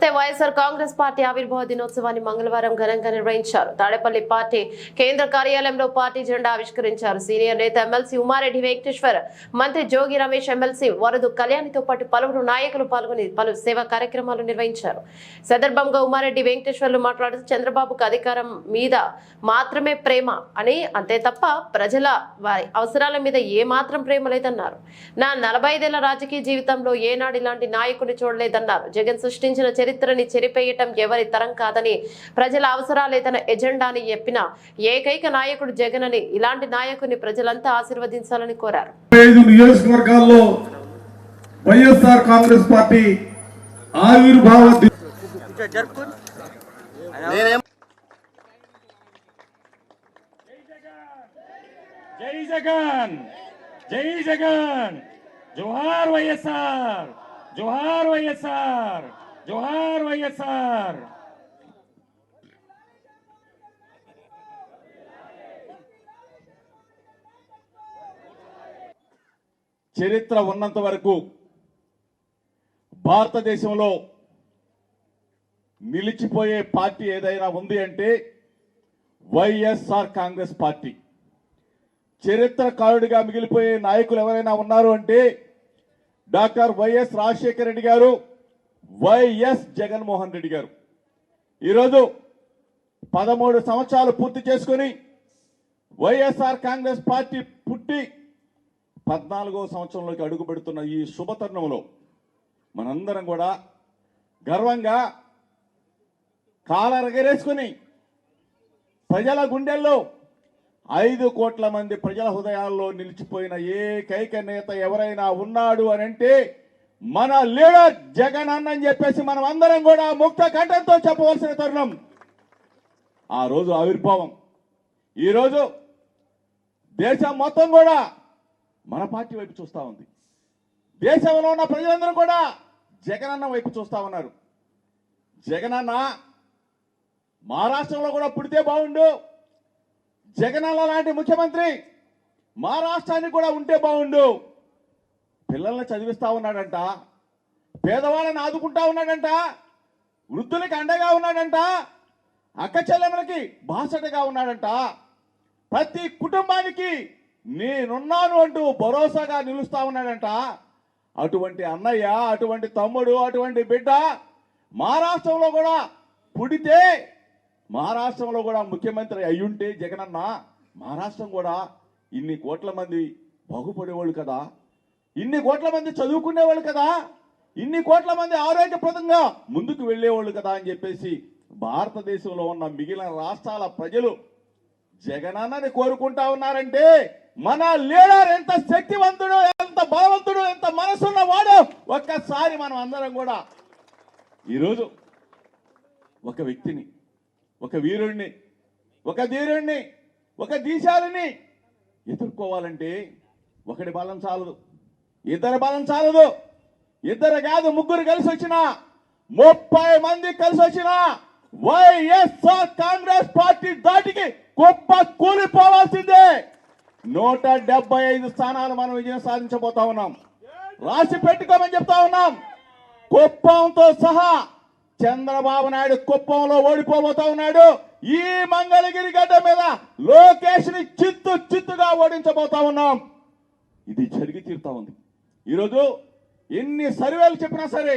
YSR Congress party ఆవిర్భావ దినోత్సవాన్ని మంగళవారం ఘనంగా నిర్వహించారు. తాడేపల్లి పార్టీ కేంద్ర కార్యాలయంలో పార్టీ జెండా ఆవిష్కరించారు. సీనియర్ నేత ఎమ్మెల్సీ ఉమారెడ్డి వెంకటేశ్వర్, మంత్రి జోగి రమేష్, ఎమ్మెల్సీ వరదు కళ్యాణితో పాటు పలువురు నాయకులు పాల్గొని పలు సేవా కార్యక్రమాలు నిర్వహించారు. సందర్భంగా ఉమారెడ్డి వెంకటేశ్వర్లు మాట్లాడుతూ చంద్రబాబుకు అధికారం మీద మాత్రమే ప్రేమ అని, అంతే తప్ప ప్రజల వారి అవసరాల మీద ఏ మాత్రం ప్రేమ లేదన్నారు. నా 45 ఏళ్ల రాజకీయ జీవితంలో ఏనాడు ఇలాంటి నాయకుడిని చూడలేదన్నారు. జగన్ సృష్టించిన చరిత్రని చెరిపేయటం ఎవరి తరం కాదని, ప్రజల అవసరాలే తన ఎజెండాని చెప్పిన ఏకైక నాయకుడు జగన్ అని, ఇలాంటి నాయకుని ప్రజలంతా ఆశీర్వదించాలని కోరారు. 5 నియోజకవర్గాల్లో వైఎస్ఆర్ కాంగ్రెస్ పార్టీ ఆవిర్భావ జై జగన్, జై జగన్, జోహార్ వైఎస్ఆర్, జోహార్ వైఎస్ఆర్, జోహార్ వైఎస్ఆర్. చరిత్ర ఉన్నంత వరకు భారతదేశంలో నిలిచిపోయే పార్టీ ఏదైనా ఉంది అంటే వైఎస్ఆర్ కాంగ్రెస్ పార్టీ. చరిత్రకారుడిగా మిగిలిపోయే నాయకులు ఎవరైనా ఉన్నారు అంటే డాక్టర్ వైఎస్ రాజశేఖర రెడ్డి గారు, వైఎస్ జగన్మోహన్ రెడ్డి గారు. ఈరోజు 13 సంవత్సరాలు పూర్తి చేసుకుని వైఎస్ఆర్ కాంగ్రెస్ పార్టీ పుట్టి 14వ సంవత్సరంలోకి అడుగు పెడుతున్న ఈ శుభతరుణంలో మనందరం కూడా గర్వంగా కాలరగరేసుకుని ప్రజల గుండెల్లో 5 కోట్ల మంది ప్రజల హృదయాల్లో నిలిచిపోయిన ఏకైక నేత ఎవరైనా ఉన్నాడు అని అంటే మన లీడర్ జగన్ అన్నని చెప్పేసి మనం అందరం కూడా ముక్త కంఠంతో చెప్పవలసిన తరుణం. ఆ రోజు ఆవిర్భావం. ఈరోజు దేశం మొత్తం కూడా మన పార్టీ వైపు చూస్తూ ఉంది. దేశంలో ఉన్న ప్రజలందరూ కూడా జగనన్న వైపు చూస్తూ ఉన్నారు. జగనన్న మహారాష్ట్రంలో కూడా పుడితే బాగుండు, జగనన్న లాంటి ముఖ్యమంత్రి మహారాష్ట్రానికి కూడా ఉంటే బాగుండు. పిల్లల్ని చదివిస్తా ఉన్నాడంట, పేదవాళ్ళని ఆదుకుంటా ఉన్నాడంట, వృద్ధులకి అండగా ఉన్నాడంట, అక్క చెల్లెమ్మలకి బాసటగా ఉన్నాడంట, ప్రతి కుటుంబానికి నేనున్నాను అంటూ భరోసాగా నిలుస్తా ఉన్నాడంట. అటువంటి అన్నయ్య, అటువంటి తమ్ముడు, అటువంటి బిడ్డ మహారాష్ట్రంలో కూడా పుడితే, మహారాష్ట్రంలో కూడా ముఖ్యమంత్రి అయ్యుంటే జగనన్న మహారాష్ట్రం కూడా ఇన్ని కోట్ల మంది బాగుపడేవాళ్ళు కదా, ఇన్ని కోట్ల మంది చదువుకునేవాళ్ళు కదా, ఇన్ని కోట్ల మంది ఆరోగ్యప్రదంగా ముందుకు వెళ్ళేవాళ్ళు కదా అని చెప్పేసి భారతదేశంలో ఉన్న మిగిలిన రాష్ట్రాల ప్రజలు జగనన్నని కోరుకుంటా ఉన్నారంటే మన లీడర్ ఎంత శక్తివంతుడు, ఎంత బలవంతుడు, ఎంత మనసున్న వాడు ఒక్కసారి మనం అందరం కూడా ఈరోజు ఒక వ్యక్తిని, ఒక వీరుణ్ణి, ఒక ధీరుణ్ణి, ఒక దీశాలిని ఎదుర్కోవాలంటే ఒకటి బలం చాలదు, ఇద్దరు బలం చాలదు. ఇద్దరు కాదు, ముగ్గురు కలిసి వచ్చిన, 30 మంది కలిసి వచ్చిన వైఎస్ఆర్ కాంగ్రెస్ పార్టీ దాటికి గొప్ప కూలిపోవాల్సిందే. 175 స్థానాలు మనం విజయం సాధించబోతా ఉన్నాం. రాసి పెట్టుకోమని చెప్తా ఉన్నాం. కుప్పంతో సహా చంద్రబాబు నాయుడు కుప్పంలో ఓడిపోబోతా ఉన్నాడు. ఈ మంగళగిరి గడ్డ మీద లోకేష్ ని చిత్తుగా ఓడించబోతా ఉన్నాం. ఇది జరిగి తీరుతా ఉంది. ఈరోజు ఎన్ని సర్వేలు చెప్పినా సరే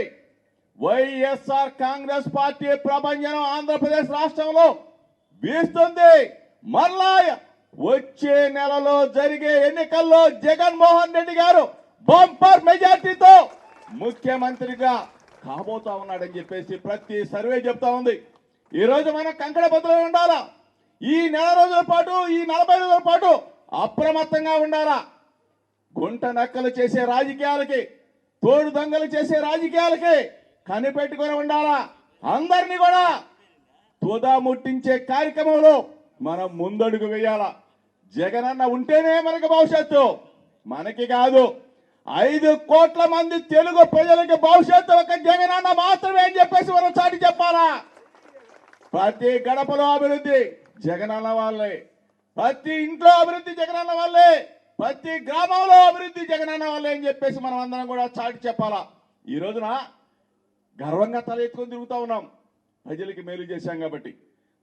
వైఎస్ఆర్ కాంగ్రెస్ పార్టీ ప్రభంజనం ఆంధ్రప్రదేశ్ రాష్ట్రంలో వీస్తుంది. మళ్ళా వచ్చే నెలలో జరిగే ఎన్నికల్లో జగన్మోహన్ రెడ్డి గారు బంపర్ మెజార్టీతో ముఖ్యమంత్రిగా కాబోతా ఉన్నాడని చెప్పేసి ప్రతి సర్వే చెప్తా ఉంది. ఈ రోజు మనం కంకణ బదులు ఉండాలా. ఈ నెల రోజుల పాటు, ఈ 40 రోజుల పాటు అప్రమత్తంగా ఉండాలా. గుంట నక్కలు చేసే రాజకీయాలకి, తోడు దొంగలు చేసే రాజకీయాలకి కనిపెట్టుకొని ఉండాలా. అందరినీ కూడా తుదా ముట్టించే కార్యక్రమంలో మనం ముందడుగు వేయాలా. జగనన్న ఉంటేనే మనకి భవిష్యత్తు, మనకి కాదు 5 కోట్ల మంది తెలుగు ప్రజలకి భవిష్యత్తు ఒక జగనన్న మాత్రమే అని చెప్పేసి మనం చాటి చెప్పాలా. ప్రతి గడపలో అభివృద్ధి జగనన్న వాళ్ళే, ప్రతి ఇంట్లో అభివృద్ధి జగనన్న వాళ్ళే, ప్రతి గ్రామంలో అభివృద్ధి జగనన్న వాళ్ళే అని చెప్పేసి మనం అందరం కూడా చాటి చెప్పాలా. ఈ రోజున గర్వంగా తల ఎత్తుకొని తిరుగుతా ఉన్నాం. ప్రజలకి మేలు చేశాం కాబట్టి,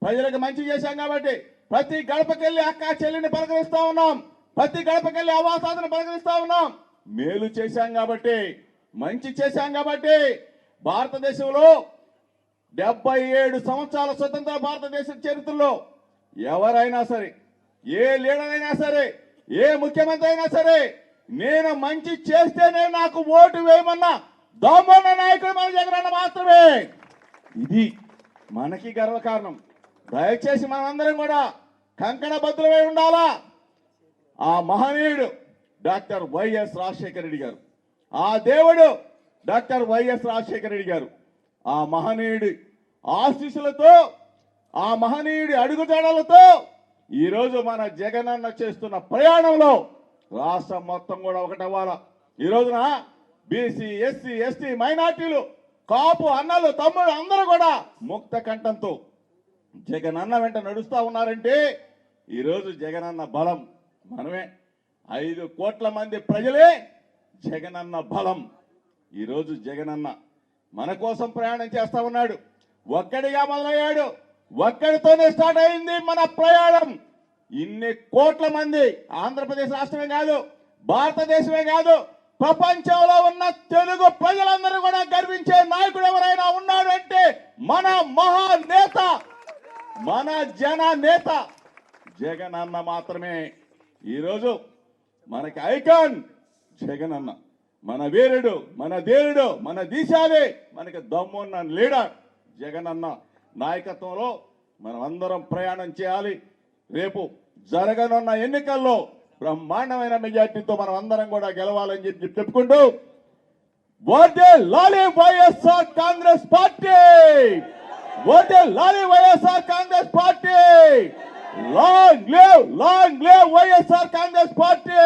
ప్రజలకు మంచి చేశాం కాబట్టి, ప్రతి గడపకెళ్ళి అక్క చెల్లిని పలకరిస్తా ఉన్నాం, ప్రతి గడపకెళ్ళి అవాసాలను పలకరిస్తా ఉన్నాం. మేలు చేశాం కాబట్టి, మంచి చేశాం కాబట్టి భారతదేశంలో 77 సంవత్సరాల స్వతంత్ర భారతదేశ చరిత్రలో ఎవరైనా సరే, ఏ లీడర్ అయినా సరే, ఏ ముఖ్యమంత్రి అయినా సరే, నేను మంచి చేస్తేనే నాకు ఓటు వేయమన్నా దమ్మున్న నాయకుడు మన జగనన్న మాత్రమే. ఇది మనకి గర్వకారణం. దయచేసి మనందరం కూడా కంకణబద్ధులమై ఉండాలా. ఆ మహనీయుడు డాక్టర్ వైఎస్ రాజశేఖర రెడ్డి గారు, ఆ దేవుడు డాక్టర్ వైఎస్ రాజశేఖర రెడ్డి గారు, ఆ మహనీయుడి ఆశీస్సులతో, ఆ మహనీయుడి అడుగుజాడలతో ఈరోజు మన జగనన్న చేస్తున్న ప్రయాణంలో రాష్ట్రం మొత్తం కూడా ఒకటవ్వాలా. ఈ రోజున బీసీ, ఎస్సీ, ఎస్టీ, మైనార్టీలు, కాపు అన్నలు, తమ్ముడు అందరూ కూడా ముక్త కంఠంతో జగనన్న వెంట నడుస్తా ఉన్నారంటే ఈరోజు జగనన్న బలం మనమే. 5 కోట్ల మంది ప్రజలే జగనన్న బలం. ఈరోజు జగనన్న మన కోసం ప్రయాణం చేస్తా ఉన్నాడు. ఒక్కడిగా మొదలయ్యాడు, ఒక్కడితోనే స్టార్ట్ అయింది మన ప్రయాణం. ఇన్ని కోట్ల మంది, ఆంధ్రప్రదేశ్ రాష్ట్రమే కాదు, భారతదేశమే కాదు, ప్రపంచంలో ఉన్న తెలుగు ప్రజలందరూ కూడా గర్వించే నాయకుడు ఎవరైనా ఉన్నాడు అంటే మన మహానేత, మన జన నేత జగనన్న మాత్రమే. ఈరోజు మనకి ఐకాన్ జగనన్న, మన వీరుడు, మన ధీరుడు, మన దీశాలి, మనకి దమ్మున్న లీడర్ జగనన్న నాయకత్వంలో మనం అందరం ప్రయాణం చేయాలి. రేపు జరగనున్న ఎన్నికల్లో బ్రహ్మాండమైన మెజార్టీతో మనం అందరం కూడా గెలవాలని చెప్పి చెప్పుకుంటూ, వర్ధిల్లాలి వైఎస్ఆర్ కాంగ్రెస్ పార్టీ, వర్ధిల్లాలి YSR Congress party, long live YSR Congress party.